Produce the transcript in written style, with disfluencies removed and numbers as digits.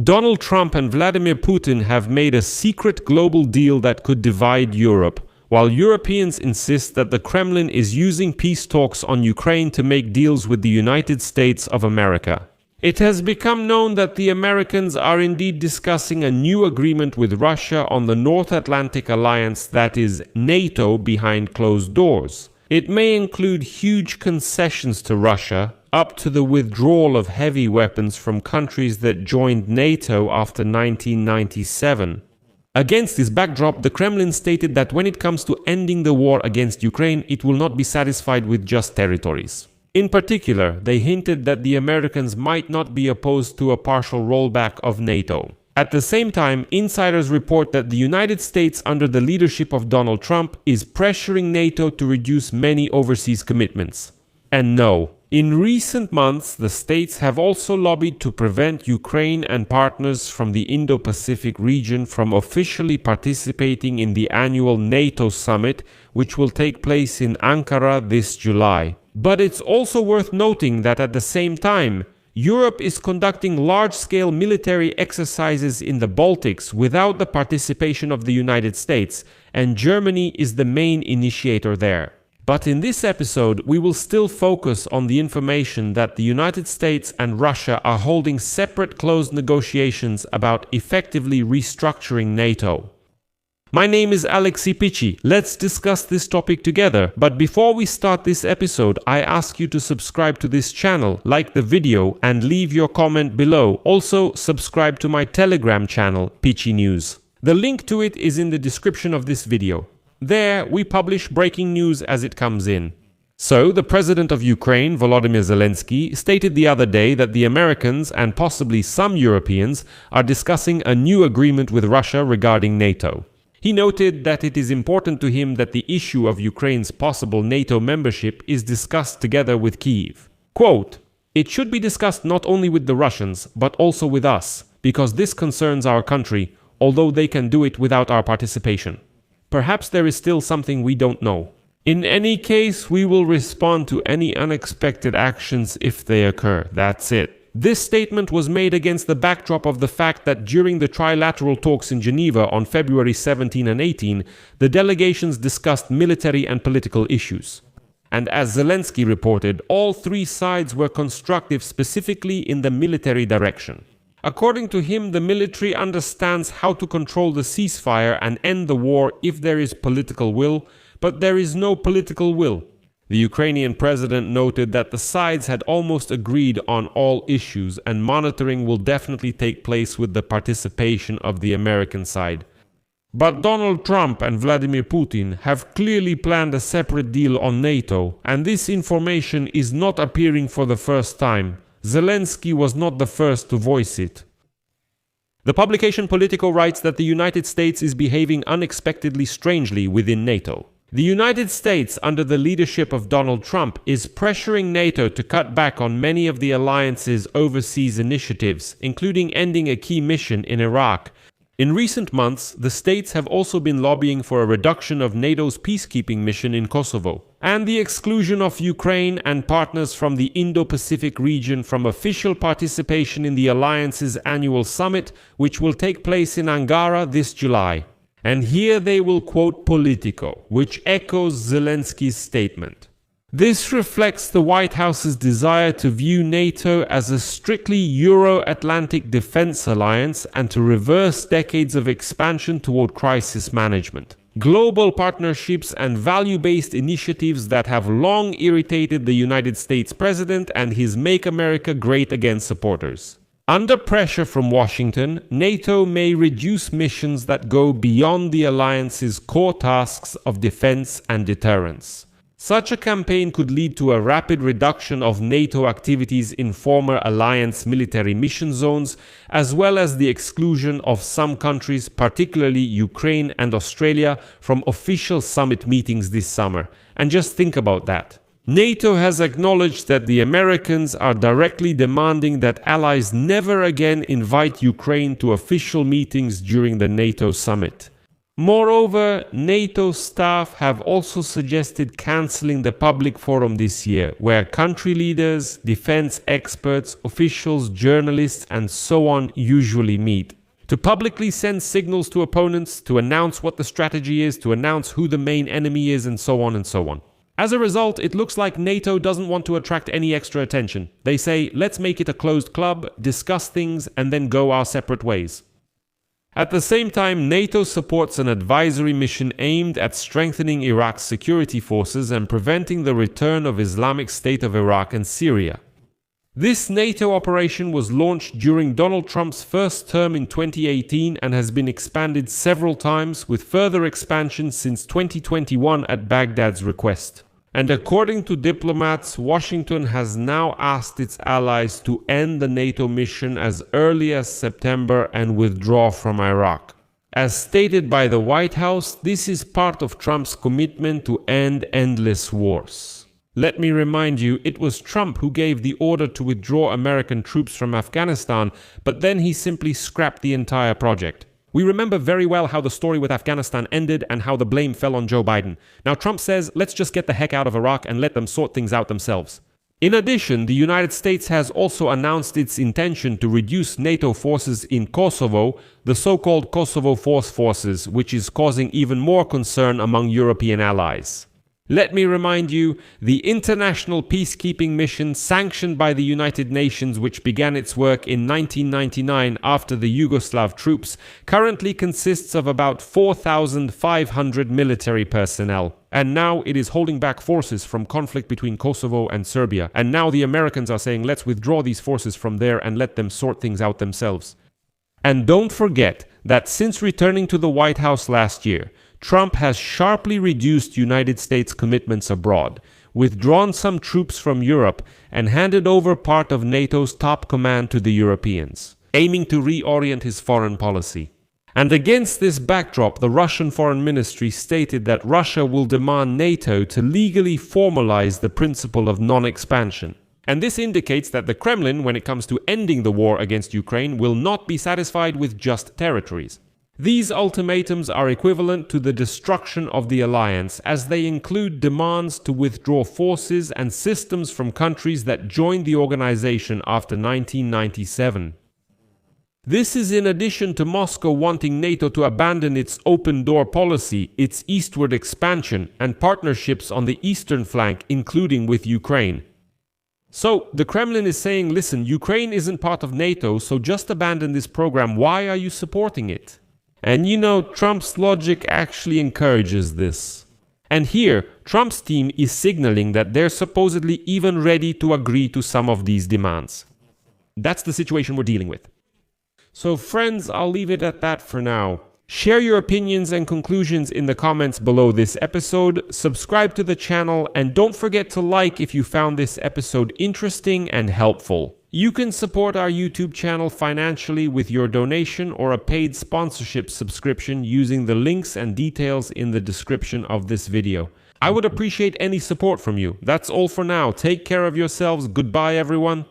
Donald Trump and Vladimir Putin have made a secret global deal that could divide Europe, while Europeans insist that the Kremlin is using peace talks on Ukraine to make deals with the United States of America. It has become known that the Americans are indeed discussing a new agreement with Russia on the North Atlantic Alliance, that is, NATO, behind closed doors. It may include huge concessions to Russia, up to the withdrawal of heavy weapons from countries that joined NATO after 1997. Against this backdrop, the Kremlin stated that when it comes to ending the war against Ukraine, it will not be satisfied with just territories. In particular, they hinted that the Americans might not be opposed to a partial rollback of NATO. At the same time, insiders report that the United States, under the leadership of Donald Trump, is pressuring NATO to reduce many overseas commitments. And no, in recent months, the states have also lobbied to prevent Ukraine and partners from the Indo-Pacific region from officially participating in the annual NATO summit, which will take place in Ankara this July. But it's also worth noting that at the same time, Europe is conducting large-scale military exercises in the Baltics without the participation of the United States, and Germany is the main initiator there. But in this episode, we will still focus on the information that the United States and Russia are holding separate closed negotiations about effectively restructuring NATO. My name is Alexei Pichi. Let's discuss this topic together. But before we start this episode, I ask you to subscribe to this channel, like the video, and leave your comment below. Also, subscribe to my Telegram channel, Pichi News. The link to it is in the description of this video. There, we publish breaking news as it comes in. So, the president of Ukraine, Volodymyr Zelensky, stated the other day that the Americans, and possibly some Europeans, are discussing a new agreement with Russia regarding NATO. He noted that it is important to him that the issue of Ukraine's possible NATO membership is discussed together with Kyiv. Quote, "It should be discussed not only with the Russians, but also with us, because this concerns our country, although they can do it without our participation. Perhaps there is still something we don't know. In any case, we will respond to any unexpected actions if they occur. That's it." This statement was made against the backdrop of the fact that during the trilateral talks in Geneva on February 17 and 18, the delegations discussed military and political issues. And as Zelensky reported, all three sides were constructive specifically in the military direction. According to him, the military understands how to control the ceasefire and end the war if there is political will, but there is no political will. The Ukrainian president noted that the sides had almost agreed on all issues, and monitoring will definitely take place with the participation of the American side. But Donald Trump and Vladimir Putin have clearly planned a separate deal on NATO, and this information is not appearing for the first time. Zelensky was not the first to voice it. The publication Politico writes that the United States is behaving unexpectedly strangely within NATO. The United States, under the leadership of Donald Trump, is pressuring NATO to cut back on many of the alliance's overseas initiatives, including ending a key mission in Iraq. In recent months, the states have also been lobbying for a reduction of NATO's peacekeeping mission in Kosovo, and the exclusion of Ukraine and partners from the Indo-Pacific region from official participation in the alliance's annual summit, which will take place in Ankara this July. And here they will quote Politico, which echoes Zelensky's statement. This reflects the White House's desire to view NATO as a strictly Euro-Atlantic defense alliance and to reverse decades of expansion toward crisis management. Global partnerships and value-based initiatives that have long irritated the United States president and his Make America Great Again supporters. Under pressure from Washington, NATO may reduce missions that go beyond the alliance's core tasks of defense and deterrence. Such a campaign could lead to a rapid reduction of NATO activities in former alliance military mission zones, as well as the exclusion of some countries, particularly Ukraine and Australia, from official summit meetings this summer. And just think about that. NATO has acknowledged that the Americans are directly demanding that allies never again invite Ukraine to official meetings during the NATO summit. Moreover, NATO staff have also suggested cancelling the public forum this year, where country leaders, defense experts, officials, journalists, and so on usually meet, to publicly send signals to opponents, to announce what the strategy is, to announce who the main enemy is, and so on and so on. As a result, it looks like NATO doesn't want to attract any extra attention. They say, let's make it a closed club, discuss things, and then go our separate ways. At the same time, NATO supports an advisory mission aimed at strengthening Iraq's security forces and preventing the return of Islamic State of Iraq and Syria. This NATO operation was launched during Donald Trump's first term in 2018 and has been expanded several times, with further expansion since 2021 at Baghdad's request. And according to diplomats, Washington has now asked its allies to end the NATO mission as early as September and withdraw from Iraq. As stated by the White House, this is part of Trump's commitment to end endless wars. Let me remind you, it was Trump who gave the order to withdraw American troops from Afghanistan, but then he simply scrapped the entire project. We remember very well how the story with Afghanistan ended and how the blame fell on Joe Biden. Now Trump says, let's just get the heck out of Iraq and let them sort things out themselves. In addition, the United States has also announced its intention to reduce NATO forces in Kosovo, the so-called Kosovo forces, which is causing even more concern among European allies. Let me remind you, the international peacekeeping mission sanctioned by the United Nations, which began its work in 1999 after the Yugoslav troops, currently consists of about 4,500 military personnel. And now it is holding back forces from conflict between Kosovo and Serbia. And now the Americans are saying, let's withdraw these forces from there and let them sort things out themselves. And don't forget that since returning to the White House last year, Trump has sharply reduced United States commitments abroad, withdrawn some troops from Europe, and handed over part of NATO's top command to the Europeans, aiming to reorient his foreign policy. And against this backdrop, the Russian Foreign Ministry stated that Russia will demand NATO to legally formalize the principle of non-expansion. And this indicates that the Kremlin, when it comes to ending the war against Ukraine, will not be satisfied with just territories. These ultimatums are equivalent to the destruction of the alliance, as they include demands to withdraw forces and systems from countries that joined the organization after 1997. This is in addition to Moscow wanting NATO to abandon its open-door policy, its eastward expansion, and partnerships on the eastern flank, including with Ukraine. So, the Kremlin is saying, listen, Ukraine isn't part of NATO, so just abandon this program. Why are you supporting it? And you know, Trump's logic actually encourages this. And here, Trump's team is signaling that they're supposedly even ready to agree to some of these demands. That's the situation we're dealing with. So friends, I'll leave it at that for now. Share your opinions and conclusions in the comments below this episode, subscribe to the channel, and don't forget to like if you found this episode interesting and helpful. You can support our YouTube channel financially with your donation or a paid sponsorship subscription using the links and details in the description of this video. I would appreciate any support from you. That's all for now. Take care of yourselves. Goodbye, everyone.